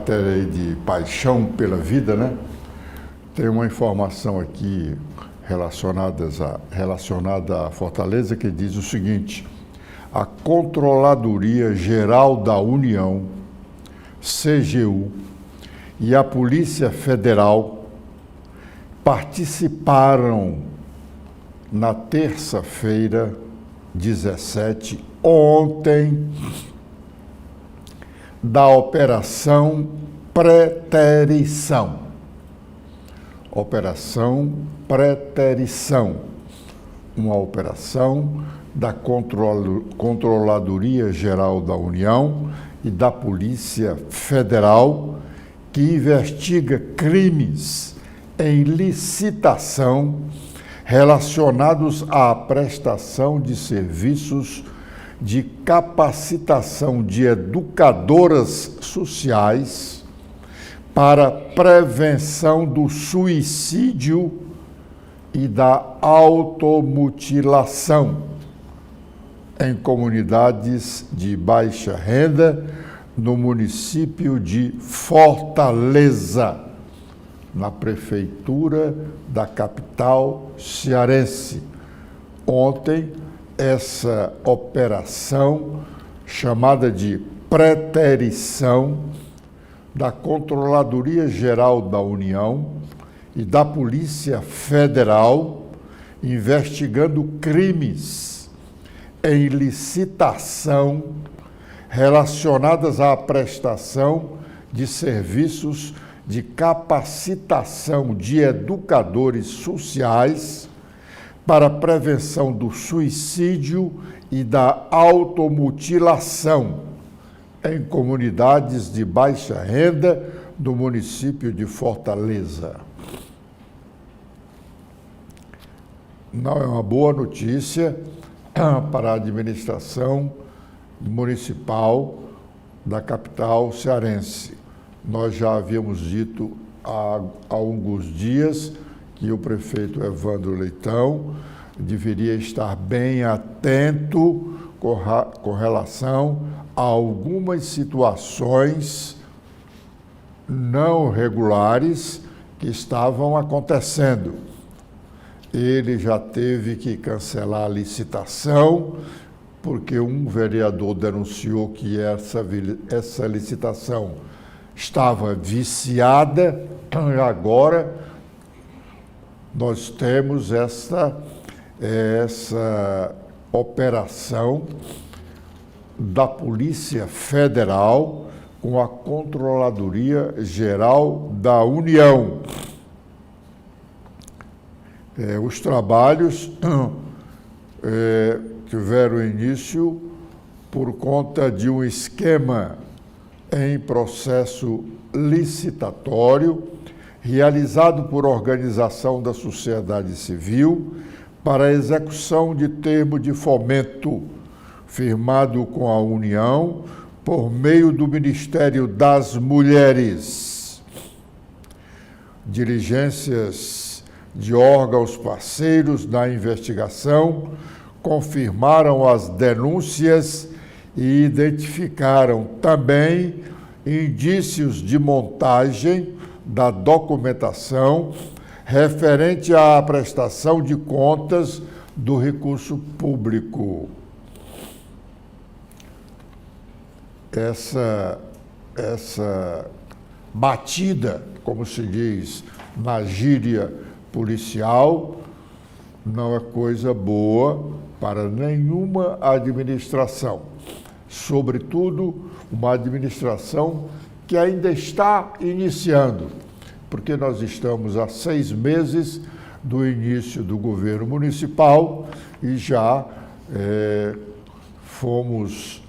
matéria aí de paixão pela vida, né? Tem uma informação aqui relacionada à Fortaleza que diz o seguinte: a Controladoria Geral da União, CGU, e a Polícia Federal participaram na terça-feira, 17, ontem, da Operação Preterição. Operação Preterição, uma operação da Controladoria Geral da União e da Polícia Federal que investiga crimes em licitação relacionados à prestação de serviços de capacitação de educadoras sociais para prevenção do suicídio e da automutilação em comunidades de baixa renda no município de Fortaleza, na prefeitura da capital cearense. Ontem, essa operação, chamada de preterição, da Controladoria Geral da União e da Polícia Federal, investigando crimes em licitação relacionadas à prestação de serviços de capacitação de educadores sociais para prevenção do suicídio e da automutilação em comunidades de baixa renda do município de Fortaleza. Não é uma boa notícia para a administração municipal da capital cearense. Nós já havíamos dito há alguns dias que o prefeito Evandro Leitão deveria estar bem atento com relação a algumas situações não regulares que estavam acontecendo. Ele já teve que cancelar a licitação, porque um vereador denunciou que essa licitação estava viciada. Agora nós temos essa operação da Polícia Federal com a Controladoria Geral da União. Os trabalhos tiveram início por conta de um esquema em processo licitatório realizado por organização da sociedade civil para a execução de termo de fomento firmado com a União por meio do Ministério das Mulheres. Diligências de órgãos parceiros na investigação confirmaram as denúncias e identificaram também indícios de montagem da documentação referente à prestação de contas do recurso público. Essa batida, como se diz na gíria policial, não é coisa boa para nenhuma administração, sobretudo uma administração que ainda está iniciando, porque nós estamos há 6 meses do início do governo municipal e já fomos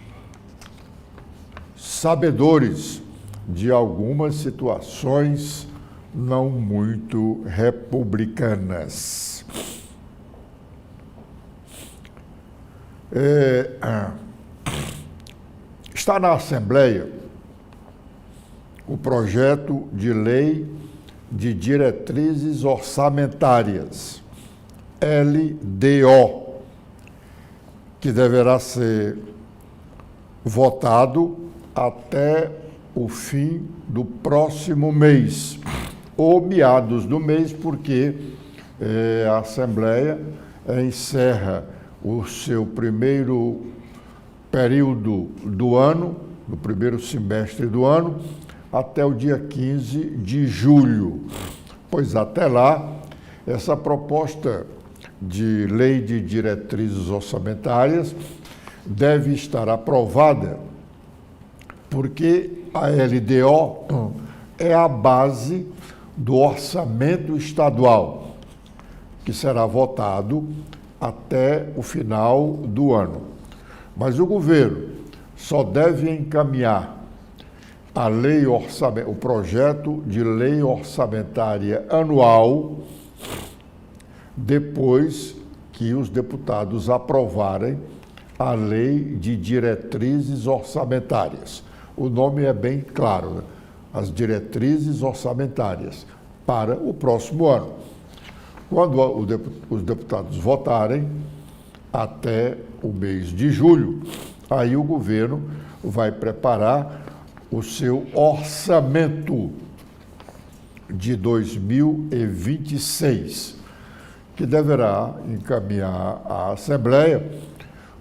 sabedores de algumas situações não muito republicanas. Está na Assembleia o projeto de lei de diretrizes orçamentárias, LDO, que deverá ser votado até o fim do próximo mês, ou meados do mês, porque a Assembleia encerra o seu primeiro período do ano, do primeiro semestre do ano, até o dia 15 de julho. Pois até lá, essa proposta de lei de diretrizes orçamentárias deve estar aprovada, porque a LDO é a base do orçamento estadual, que será votado até o final do ano. Mas o governo só deve encaminhar o projeto de lei orçamentária anual depois que os deputados aprovarem a lei de diretrizes orçamentárias. O nome é bem claro, né? As diretrizes orçamentárias para o próximo ano. Quando os deputados votarem, até o mês de julho, aí o governo vai preparar o seu orçamento de 2026, que deverá encaminhar à Assembleia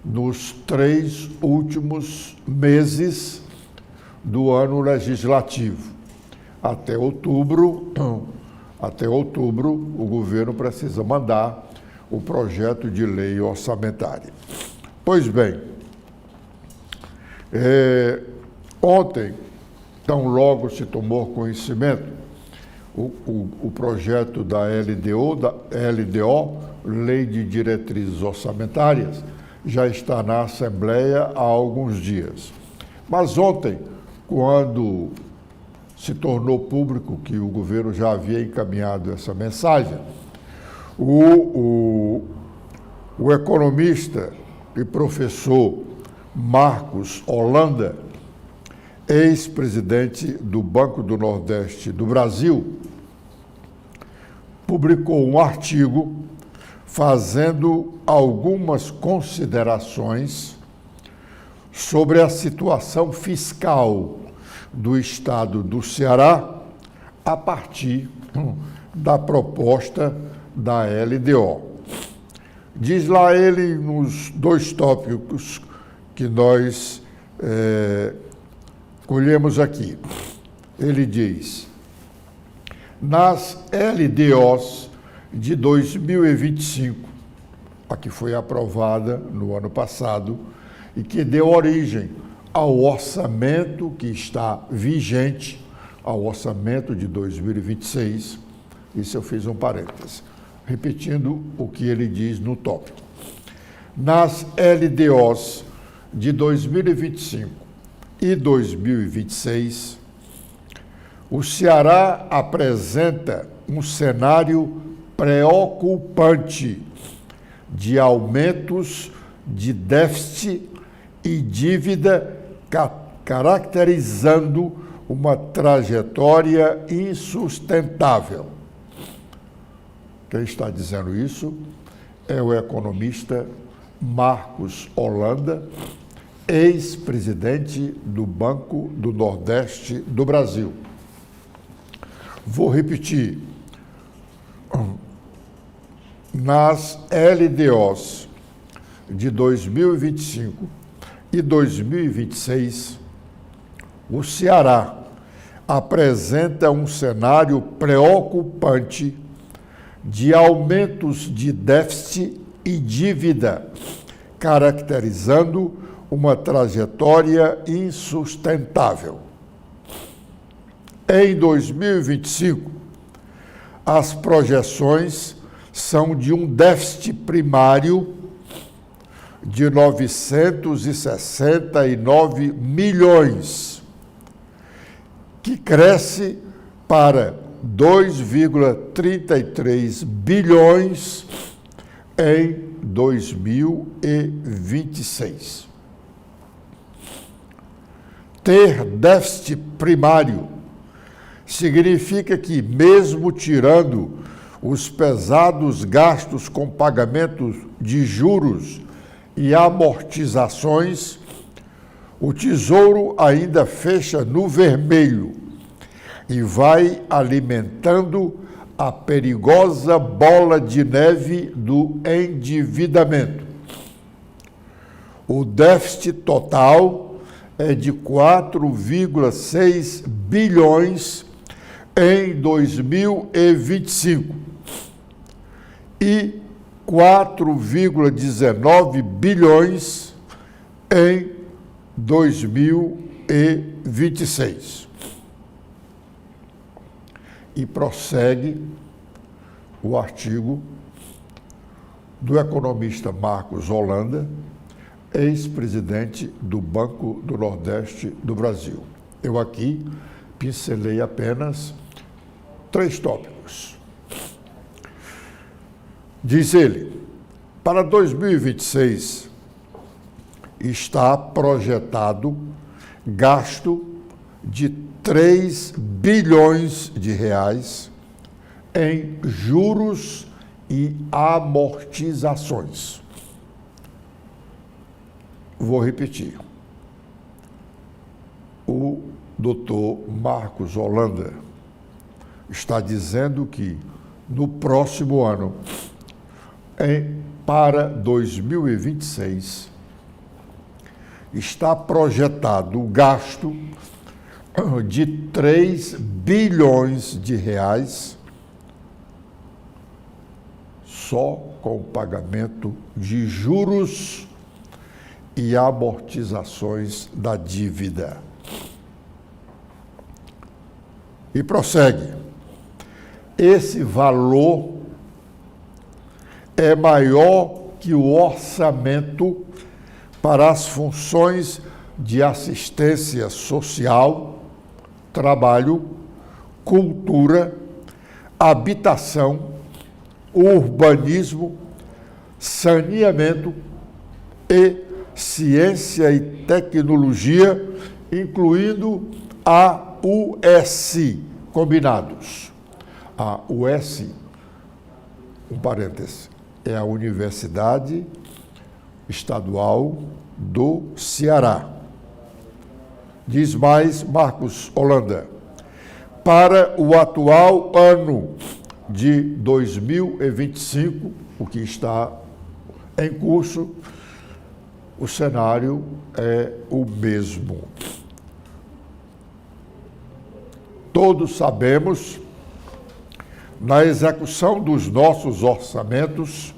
nos 3 últimos meses do ano legislativo. Até outubro, o governo precisa mandar o projeto de lei orçamentária. Pois bem, ontem, tão logo se tomou conhecimento, o projeto da LDO, Lei de Diretrizes Orçamentárias, já está na Assembleia há alguns dias. Mas ontem, quando se tornou público que o governo já havia encaminhado essa mensagem, o economista e professor Marcos Holanda, ex-presidente do Banco do Nordeste do Brasil, publicou um artigo fazendo algumas considerações sobre a situação fiscal do estado do Ceará a partir da proposta da LDO. Diz lá ele nos 2 tópicos que nós colhemos aqui. Ele diz: nas LDOs de 2025, a que foi aprovada no ano passado e que deu origem ao orçamento que está vigente, ao orçamento de 2026, isso eu fiz um parêntese, repetindo o que ele diz no tópico. Nas LDOs de 2025 e 2026, o Ceará apresenta um cenário preocupante de aumentos de déficit e dívida, caracterizando uma trajetória insustentável. Quem está dizendo isso é o economista Marcos Holanda, ex-presidente do Banco do Nordeste do Brasil. Vou repetir. Nas LDOs de 2025 e 2026, o Ceará apresenta um cenário preocupante de aumentos de déficit e dívida, caracterizando uma trajetória insustentável. Em 2025, as projeções são de um déficit primário de 969 milhões, que cresce para 2,33 bilhões em 2026. Ter déficit primário significa que, mesmo tirando os pesados gastos com pagamentos de juros e amortizações, O Tesouro ainda fecha no vermelho e vai alimentando a perigosa bola de neve do endividamento. O déficit total é de 4,6 bilhões em 2025 e 4,19 bilhões em 2026. E prossegue o artigo do economista Marcos Holanda, ex-presidente do Banco do Nordeste do Brasil. Eu aqui pincelei apenas 3 tópicos. Diz ele, para 2026 está projetado gasto de 3 bilhões de reais em juros e amortizações. Vou repetir. O doutor Marcos Holanda está dizendo que no próximo ano, para 2026, está projetado o gasto de 3 bilhões de reais só com o pagamento de juros e amortizações da dívida. E prossegue. Esse valor é maior que o orçamento para as funções de assistência social, trabalho, cultura, habitação, urbanismo, saneamento e ciência e tecnologia, incluindo a UES, combinados. A UES, um parêntese, é a Universidade Estadual do Ceará. Diz mais Marcos Holanda. Para o atual ano de 2025, o que está em curso, o cenário é o mesmo. Todos sabemos, na execução dos nossos orçamentos,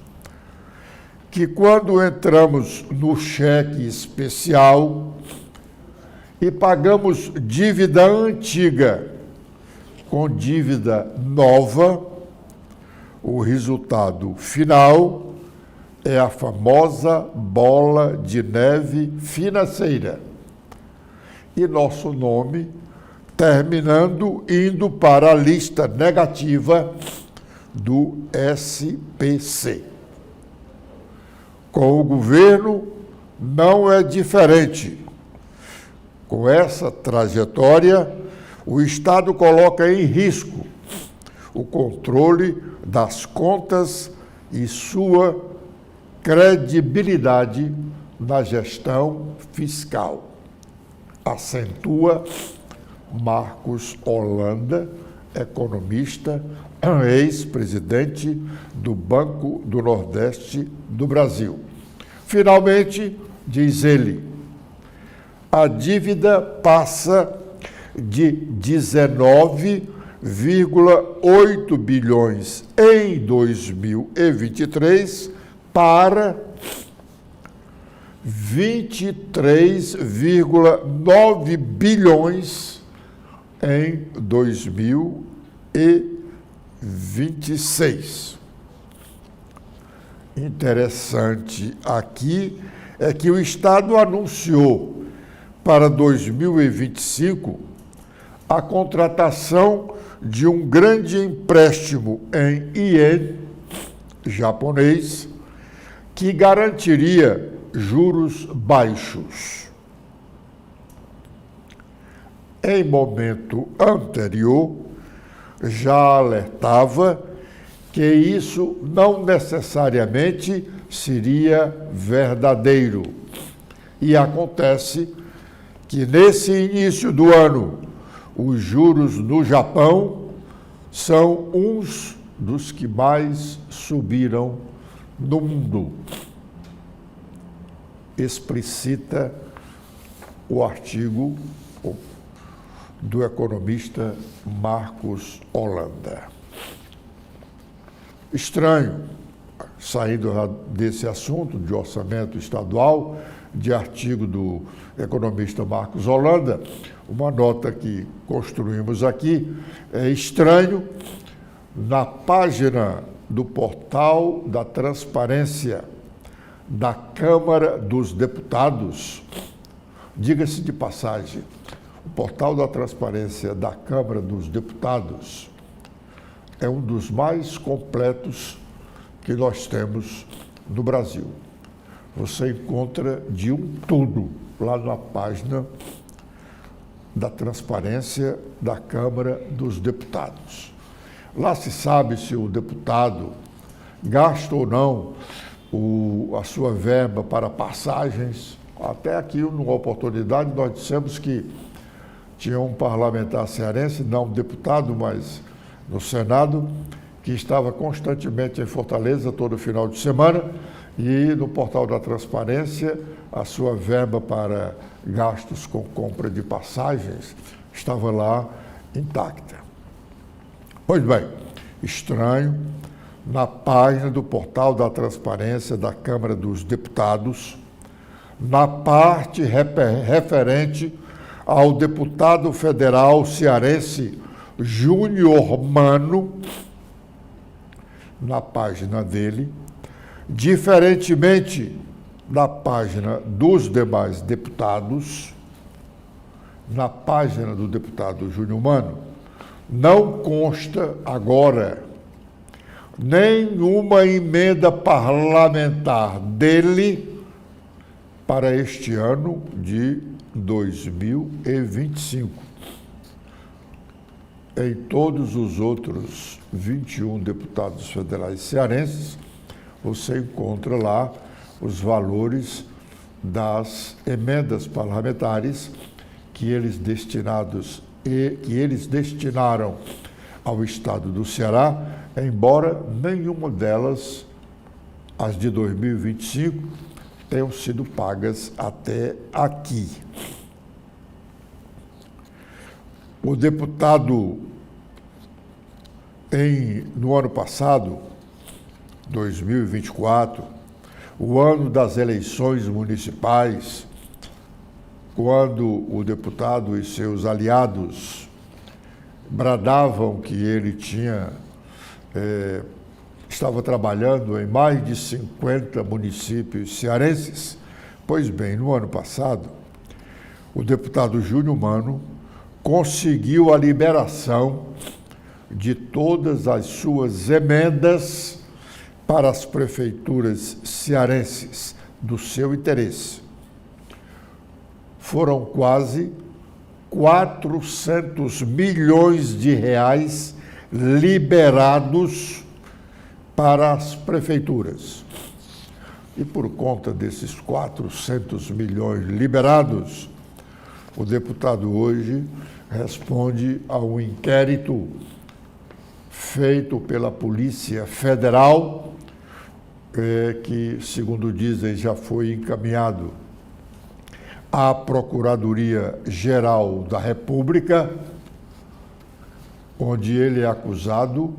que quando entramos no cheque especial e pagamos dívida antiga com dívida nova, o resultado final é a famosa bola de neve financeira. E nosso nome terminando indo para a lista negativa do SPC. Com o governo não é diferente. Com essa trajetória, o Estado coloca em risco o controle das contas e sua credibilidade na gestão fiscal. Acentua Marcos Holanda, economista, ex-presidente do Banco do Nordeste do Brasil. Finalmente, diz ele, a dívida passa de 19,8 bilhões em 2023 para 23,9 bilhões em 2026. Interessante aqui é que o Estado anunciou para 2025 a contratação de um grande empréstimo em ien japonês que garantiria juros baixos. Em momento anterior, já alertava que isso não necessariamente seria verdadeiro. E acontece que nesse início do ano os juros no Japão são uns dos que mais subiram no mundo. Explicita o artigo do economista Marcos Holanda. Estranho, saindo desse assunto de orçamento estadual, de artigo do economista Marcos Holanda, uma nota que construímos aqui, é estranho, na página do portal da transparência da Câmara dos Deputados, diga-se de passagem, o portal da transparência da Câmara dos Deputados é um dos mais completos que nós temos no Brasil. Você encontra de um tudo lá na página da transparência da Câmara dos Deputados. Lá se sabe se o deputado gasta ou não a sua verba para passagens. Até aqui, numa oportunidade, nós dissemos que tinha um parlamentar cearense, não deputado, mas no Senado, que estava constantemente em Fortaleza todo final de semana, e no portal da transparência a sua verba para gastos com compra de passagens estava lá intacta. Pois bem, estranho, na página do portal da transparência da Câmara dos Deputados, na parte referente ao deputado federal cearense Júnior Mano, na página dele, diferentemente da página dos demais deputados, na página do deputado Júnior Mano, não consta agora nenhuma emenda parlamentar dele para este ano de 2025. Em todos os outros 21 deputados federais cearenses, você encontra lá os valores das emendas parlamentares que eles destinaram ao estado do Ceará, embora nenhuma delas, as de 2025, tenham sido pagas até aqui. O deputado, no ano passado, 2024, o ano das eleições municipais, quando o deputado e seus aliados bradavam que ele estava trabalhando em mais de 50 municípios cearenses. Pois bem, no ano passado, o deputado Júnior Mano conseguiu a liberação de todas as suas emendas para as prefeituras cearenses do seu interesse. Foram quase 400 milhões de reais liberados para as prefeituras. E por conta desses 400 milhões liberados, o deputado hoje responde a um inquérito feito pela Polícia Federal, que, segundo dizem, já foi encaminhado à Procuradoria-Geral da República, onde ele é acusado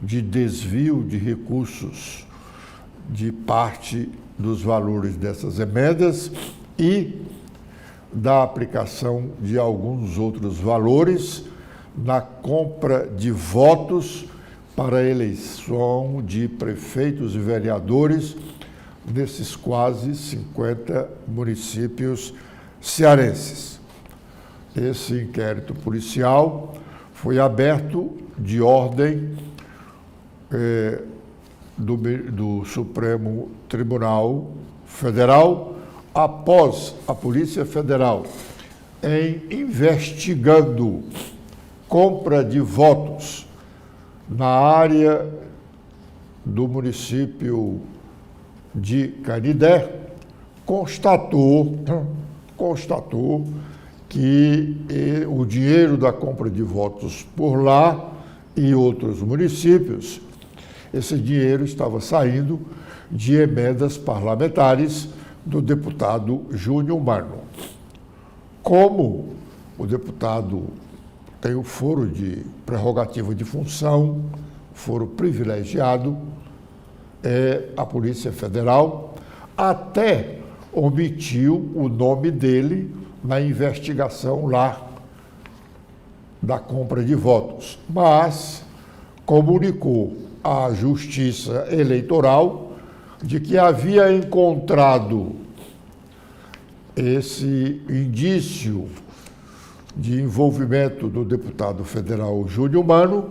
de desvio de recursos de parte dos valores dessas emendas e da aplicação de alguns outros valores na compra de votos para a eleição de prefeitos e vereadores nesses quase 50 municípios cearenses. Esse inquérito policial foi aberto de ordem do Supremo Tribunal Federal, após a Polícia Federal, investigando compra de votos na área do município de Canidé, constatou que o dinheiro da compra de votos por lá e outros municípios, esse dinheiro estava saindo de emendas parlamentares do deputado Júnior Mano. Como o deputado tem o foro de prerrogativa de função, foro privilegiado, a Polícia Federal até omitiu o nome dele na investigação lá da compra de votos, mas comunicou à Justiça Eleitoral de que havia encontrado esse indício de envolvimento do deputado federal Júnior Mano,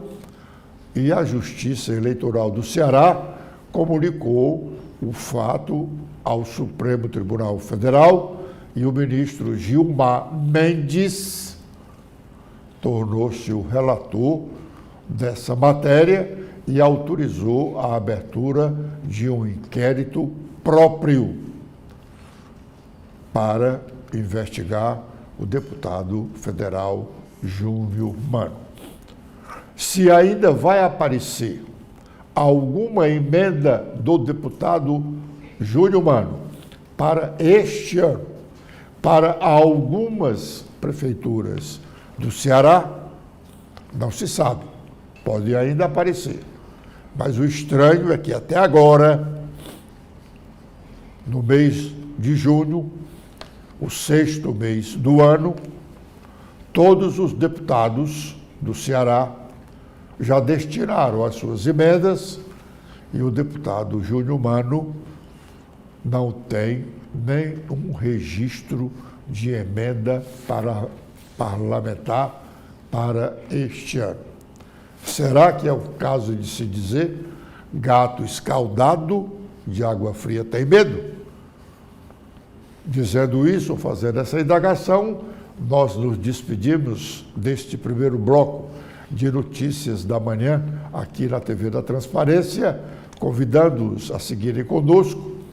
e a Justiça Eleitoral do Ceará comunicou o fato ao Supremo Tribunal Federal, e o ministro Gilmar Mendes tornou-se o relator dessa matéria e autorizou a abertura de um inquérito próprio para investigar o deputado federal Júnior Mano. Se ainda vai aparecer alguma emenda do deputado Júnior Mano para este ano, para algumas prefeituras do Ceará, não se sabe. Pode ainda aparecer. Mas o estranho é que até agora, no mês de junho, o 6º mês do ano, todos os deputados do Ceará já destinaram as suas emendas e o deputado Júnior Mano não tem nem um registro de emenda parlamentar para este ano. Será que é o caso de se dizer gato escaldado de água fria tem medo? Dizendo isso, fazendo essa indagação, nós nos despedimos deste primeiro bloco de notícias da manhã aqui na TV da Transparência, convidando-os a seguirem conosco